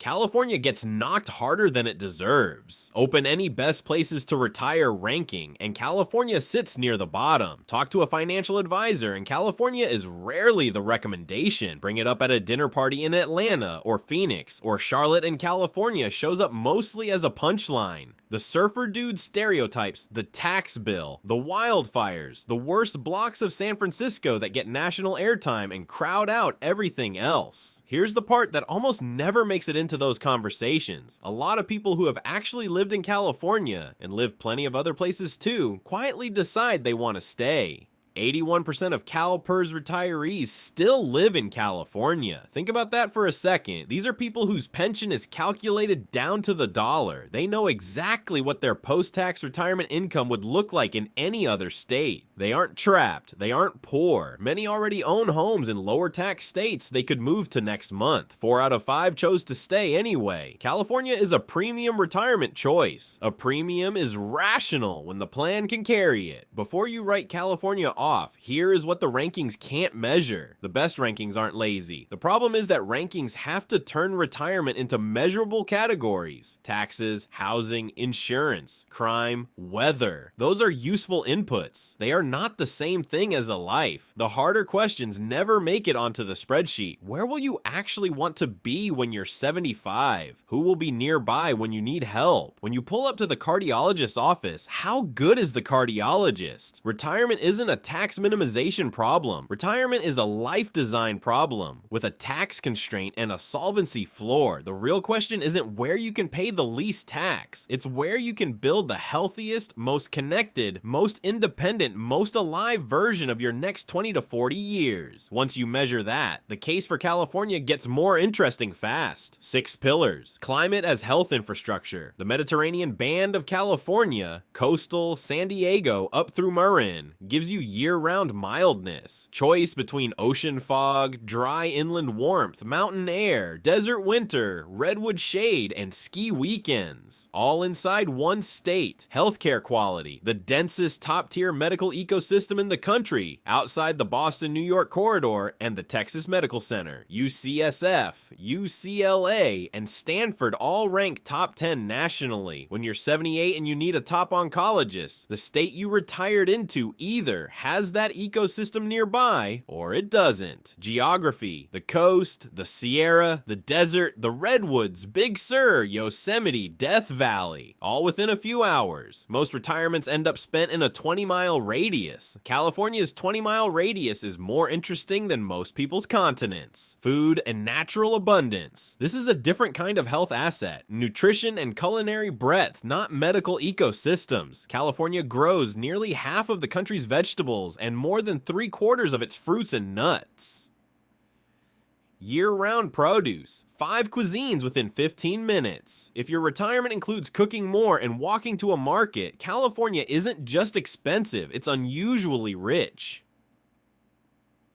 California gets knocked harder than it deserves. Open any best places to retire ranking, and California sits near the bottom. Talk to a financial advisor, and California is rarely the recommendation. Bring it up at a dinner party in Atlanta or Phoenix or Charlotte in California shows up mostly as a punchline. The surfer dude stereotypes, the tax bill, the wildfires, the worst blocks of San Francisco that get national airtime and crowd out everything else. Here's the part that almost never makes it into those conversations. A lot of people who have actually lived in California, and lived plenty of other places too, quietly decide they want to stay. 81% of CalPERS retirees still live in California. Think about that for a second. These are people whose pension is calculated down to the dollar. They know exactly what their post-tax retirement income would look like in any other state. They aren't trapped. They aren't poor. Many already own homes in lower tax states they could move to next month. 4 out of 5 chose to stay anyway. California is a premium retirement choice. A premium is rational when the plan can carry it. Before you write California off, here is what the rankings can't measure. The best rankings aren't lazy. The problem is that rankings have to turn retirement into measurable categories. Taxes, housing, insurance, crime, weather. Those are useful inputs. They are not the same thing as a life. The harder questions never make it onto the spreadsheet. Where will you actually want to be when you're 75? Who will be nearby when you need help? When you pull up to the cardiologist's office, how good is the cardiologist? Retirement isn't a tax minimization problem. Retirement is a life design problem with a tax constraint and a solvency floor. The real question isn't where you can pay the least tax. It's where you can build the healthiest, most connected, most independent, most alive version of your next 20 to 40 years. Once you measure that, the case for California gets more interesting fast. 6 pillars. Climate as health infrastructure. The Mediterranean band of California, coastal, San Diego, up through Marin, gives you year-round mildness. Choice between ocean fog, dry inland warmth, mountain air, desert winter, redwood shade, and ski weekends. All inside one state. Healthcare quality. The densest top-tier medical ecosystem in the country. Outside the Boston-New York corridor and the Texas Medical Center. UCSF, UCLA, and Stanford all rank top 10 nationally. When you're 78 and you need a top oncologist, the state you retired into either has that ecosystem nearby, or it doesn't. Geography, the coast, the Sierra, the desert, the redwoods, Big Sur, Yosemite, Death Valley, all within a few hours. Most retirements end up spent in a 20-mile radius. California's 20-mile radius is more interesting than most people's continents. Food and natural abundance. This is a different kind of health asset. Nutrition and culinary breadth, not medical ecosystems. California grows nearly half of the country's vegetables and more than 3/4 of its fruits and nuts. Year-round produce. 5 cuisines within 15 minutes. If your retirement includes cooking more and walking to a market, California isn't just expensive, it's unusually rich.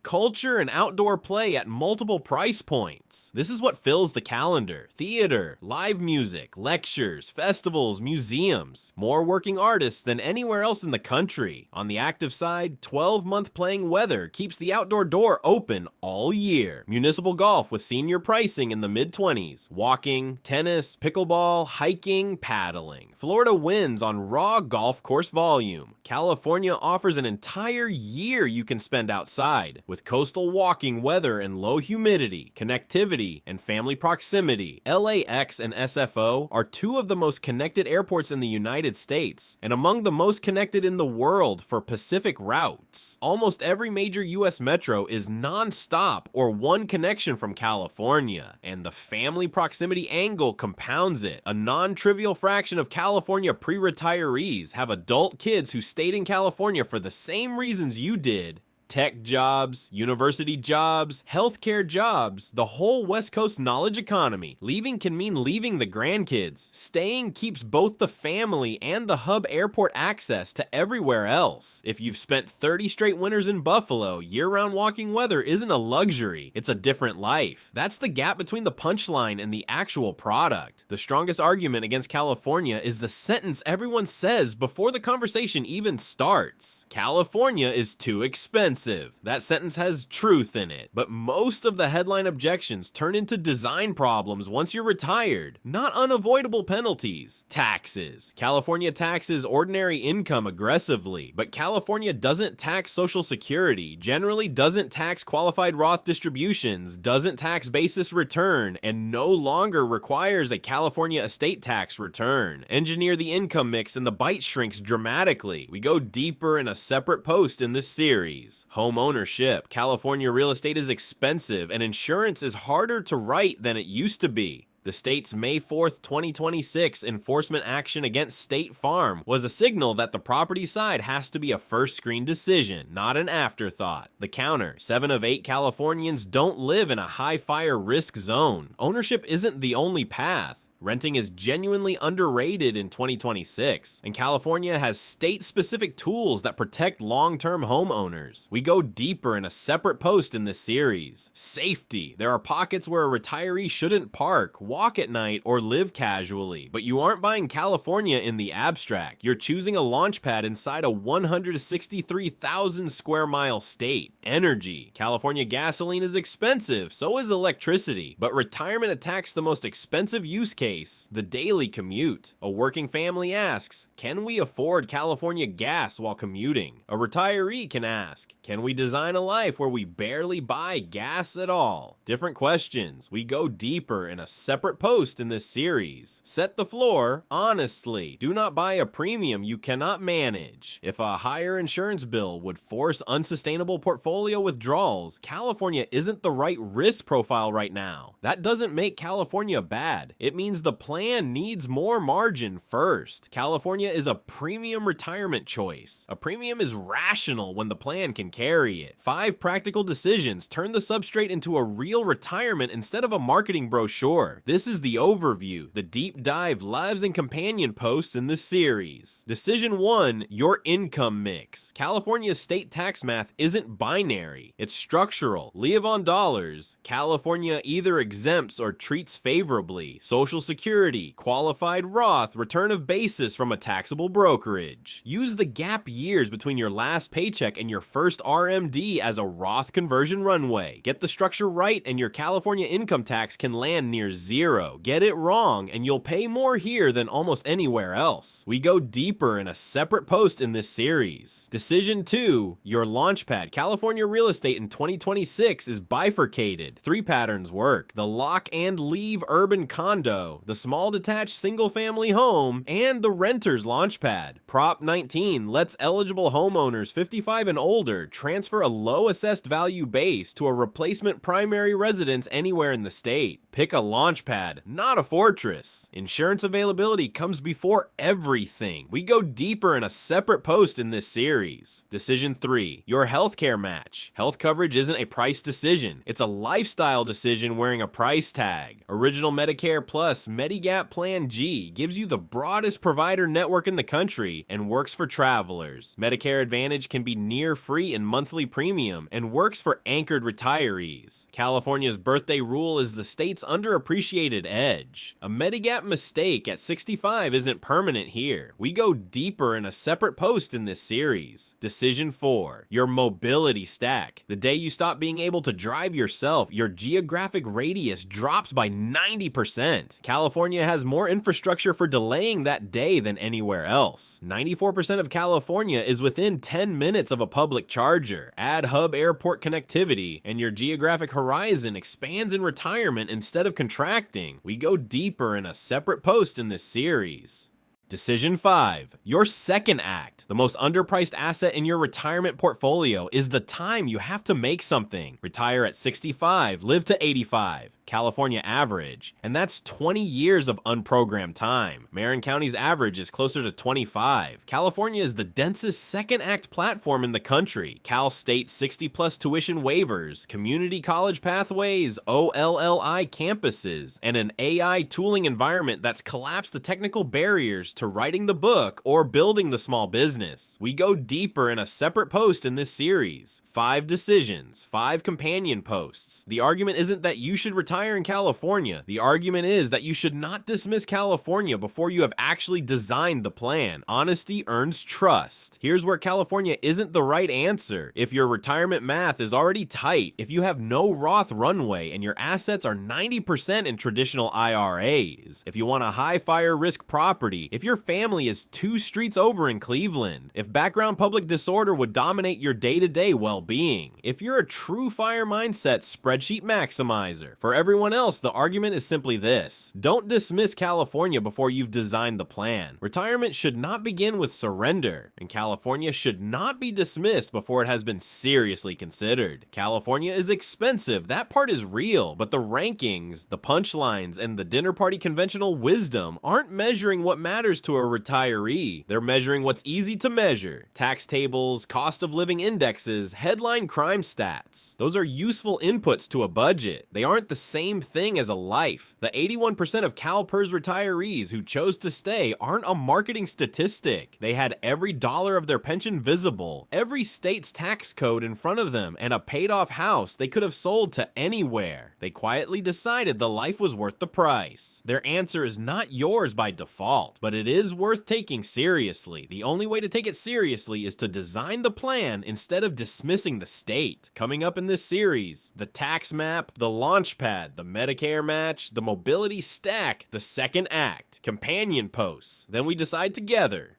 Culture and outdoor play at multiple price points. This is what fills the calendar. Theater, live music, lectures, festivals, museums. More working artists than anywhere else in the country. On the active side, 12-month playing weather keeps the outdoor door open all year. Municipal golf with senior pricing in the mid-20s. Walking, tennis, pickleball, hiking, paddling. Florida wins on raw golf course volume. California offers an entire year you can spend outside, with coastal walking weather and low humidity, connectivity, and family proximity. LAX and SFO are 2 of the most connected airports in the United States, and among the most connected in the world for Pacific routes. Almost every major US metro is non-stop or one connection from California, and the family proximity angle compounds it. A non-trivial fraction of California pre-retirees have adult kids who stayed in California for the same reasons you did. Tech jobs, university jobs, healthcare jobs, the whole West Coast knowledge economy. Leaving can mean leaving the grandkids. Staying keeps both the family and the hub airport access to everywhere else. If you've spent 30 straight winters in Buffalo, year-round walking weather isn't a luxury, it's a different life. That's the gap between the punchline and the actual product. The strongest argument against California is the sentence everyone says before the conversation even starts. California is too expensive. expensive. That sentence has truth in it, but most of the headline objections turn into design problems once you're retired, not unavoidable penalties. Taxes. California taxes ordinary income aggressively, but California doesn't tax Social Security, generally doesn't tax qualified Roth distributions, doesn't tax basis return, and no longer requires a California estate tax return. Engineer the income mix and the bite shrinks dramatically. We go deeper in a separate post in this series. Home ownership. California real estate is expensive and insurance is harder to write than it used to be. The state's May 4th, 2026 enforcement action against State Farm was a signal that the property side has to be a first screen decision, not an afterthought. The counter, 7 of 8 Californians don't live in a high fire risk zone. Ownership isn't the only path. Renting is genuinely underrated in 2026, and California has state-specific tools that protect long-term homeowners. We go deeper in a separate post in this series. Safety. There are pockets where a retiree shouldn't park, walk at night, or live casually, but you aren't buying California in the abstract. You're choosing a Launchpad inside a 163,000 square mile state. Energy. California gasoline is expensive, so is electricity, but retirement attacks the most expensive use case, the daily commute. A working family asks, can we afford California gas while commuting? A retiree can ask, can we design a life where we barely buy gas at all? Different questions. We go deeper in a separate post in this series. Set the floor. Honestly, do not buy a premium you cannot manage. If a higher insurance bill would force unsustainable portfolio withdrawals, California isn't the right risk profile right now. That doesn't make California bad. It means the plan needs more margin first. California is a premium retirement choice. A premium is rational when the plan can carry it. 5 practical decisions turn the substrate into a real retirement instead of a marketing brochure. This is the overview, the deep dive lives and companion posts in this series. Decision 1, your income mix. California's state tax math isn't binary. It's structural. Live on dollars. California either exempts or treats favorably. Social Security, qualified Roth, return of basis from a taxable brokerage. Use the gap years between your last paycheck and your first RMD as a Roth conversion runway. Get the structure right and your California income tax can land near zero. Get it wrong and you'll pay more here than almost anywhere else. We go deeper in a separate post in this series. Decision 2, your Launchpad. California real estate in 2026 is bifurcated. 3 patterns work. The lock and leave urban condo, the small detached single-family home, and the renter's Launchpad. Prop 19 lets eligible homeowners 55 and older transfer a low assessed value base to a replacement primary residence anywhere in the state. Pick a Launchpad, not a fortress. Insurance availability comes before everything. We go deeper in a separate post in this series. Decision 3, your healthcare match. Health coverage isn't a price decision. It's a lifestyle decision wearing a price tag. Original Medicare Plus Medigap Plan G gives you the broadest provider network in the country and works for travelers. Medicare Advantage can be near free in monthly premium and works for anchored retirees. California's birthday rule is the state's underappreciated edge. A Medigap mistake at 65 isn't permanent here. We go deeper in a separate post in this series. Decision 4, your mobility stack. The day you stop being able to drive yourself, your geographic radius drops by 90%. California has more infrastructure for delaying that day than anywhere else. 94% of California is within 10 minutes of a public charger. Add hub airport connectivity, and your geographic horizon expands in retirement instead of contracting. We go deeper in a separate post in this series. Decision 5, your second act. The most underpriced asset in your retirement portfolio is the time you have to make something. Retire at 65, live to 85. California average, and that's 20 years of unprogrammed time. Marin County's average is closer to 25. California is the densest second act platform in the country. Cal State's 60+ tuition waivers, community college pathways, OLLI campuses, and an AI tooling environment that's collapsed the technical barriers to writing the book or building the small business. We go deeper in a separate post in this series. 5 decisions, 5 companion posts. The argument isn't that you should retire in California. The argument is that you should not dismiss California before you have actually designed the plan. Honesty earns trust. Here's where California isn't the right answer. If your retirement math is already tight, if you have no Roth runway and your assets are 90% in traditional IRAs, if you want a high fire risk property, if your family is 2 streets over in Cleveland, if background public disorder would dominate your day-to-day well-being, if you're a true fire mindset spreadsheet maximizer. For everyone else, the argument is simply this: don't dismiss California before you've designed the plan. Retirement should not begin with surrender, and California should not be dismissed before it has been seriously considered. California is expensive, that part is real, but the rankings, the punchlines, and the dinner party conventional wisdom aren't measuring what matters to a retiree. They're measuring what's easy to measure. Tax tables, cost of living indexes, headline crime stats. Those are useful inputs to a budget. They aren't the same thing as a life. The 81% of CalPERS retirees who chose to stay aren't a marketing statistic. They had every dollar of their pension visible, every state's tax code in front of them, and a paid-off house they could have sold to anywhere. They quietly decided the life was worth the price. Their answer is not yours by default, but it is worth taking seriously. The only way to take it seriously is to design the plan instead of dismissing the state. Coming up in this series, the tax map, the Launchpad, the Medicare match, the mobility stack, the second act, companion posts. Then we decide together.